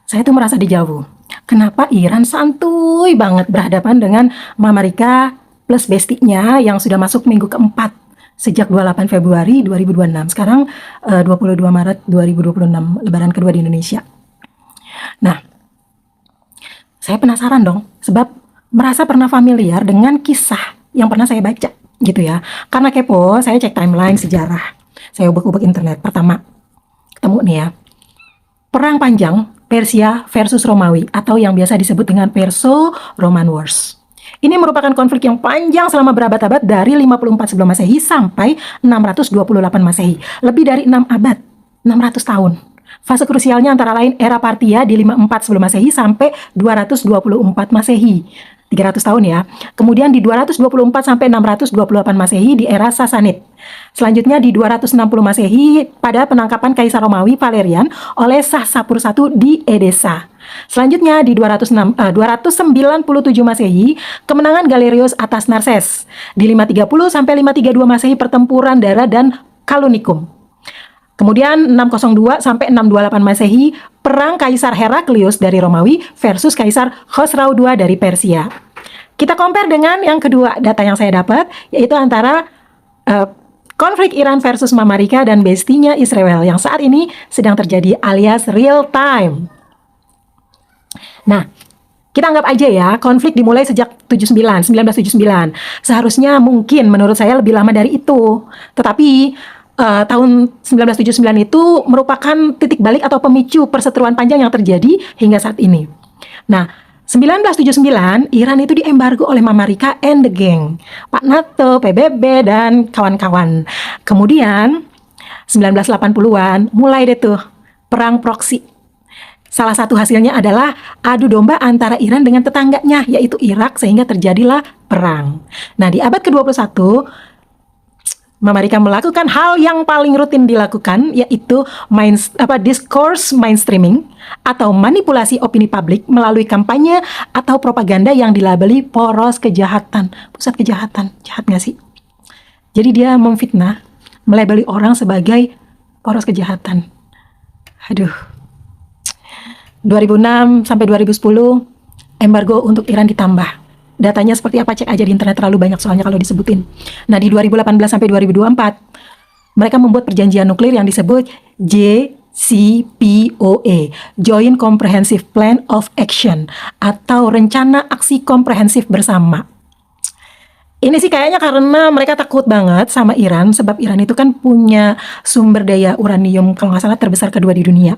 Saya tuh merasa dijauh. Kenapa Iran santuy banget berhadapan dengan Amerika plus bestinya yang sudah masuk minggu keempat sejak 28 Februari 2026. Sekarang 22 Maret 2026, lebaran kedua di Indonesia. Nah, saya penasaran dong, sebab merasa pernah familiar dengan kisah yang pernah saya baca gitu ya. Karena kepo, saya cek timeline sejarah. Saya ubek-ubek internet. Pertama, ketemu nih ya, perang panjang Persia versus Romawi atau yang biasa disebut dengan Perso-Roman Wars. Ini merupakan konflik yang panjang selama berabad-abad dari 54 sebelum Masehi sampai 628 Masehi. Lebih dari 6 abad, 600 tahun. Fase krusialnya antara lain era Partia di 54 sebelum Masehi sampai 224 Masehi. 300 tahun ya. Kemudian di 224 sampai 628 Masehi di era Sasanid. Selanjutnya di 260 Masehi pada penangkapan Kaisar Romawi Valerian oleh Shah Sapur I di Edessa. Selanjutnya di 297 Masehi kemenangan Galerius atas Narses. Di 530 sampai 532 Masehi pertempuran Dara dan Kalunikum. Kemudian 602 sampai 628 Masehi perang Kaisar Heraklius dari Romawi versus Kaisar Khosrau II dari Persia. Kita compare dengan yang kedua data yang saya dapat, yaitu antara konflik Iran versus Amerika dan bestinya Israel yang saat ini sedang terjadi alias real time. Nah, kita anggap aja ya, konflik dimulai sejak 1979. Seharusnya mungkin menurut saya lebih lama dari itu. Tetapi tahun 1979 itu merupakan titik balik atau pemicu perseteruan panjang yang terjadi hingga saat ini. Nah, 1979 Iran itu diembargo oleh Amerika and the gang, Pak NATO, PBB dan kawan-kawan. Kemudian 1980-an mulai deh tuh perang proksi. Salah satu hasilnya adalah adu domba antara Iran dengan tetangganya, yaitu Irak, sehingga terjadilah perang. Nah, di abad ke-21 Amerika melakukan hal yang paling rutin dilakukan, yaitu discourse mainstreaming atau manipulasi opini publik melalui kampanye atau propaganda yang dilabeli poros kejahatan, pusat kejahatan. Jahat nggak sih? Jadi dia memfitnah, melabeli orang sebagai poros kejahatan. Aduh. 2006 sampai 2010 embargo untuk Iran ditambah. Datanya seperti apa, cek aja di internet, terlalu banyak soalnya kalau disebutin. Nah, di 2018 sampai 2024 mereka membuat perjanjian nuklir yang disebut JCPOA, Joint Comprehensive Plan of Action, atau rencana aksi komprehensif bersama. Ini sih kayaknya karena mereka takut banget sama Iran, sebab Iran itu kan punya sumber daya uranium kalau nggak salah terbesar kedua di dunia.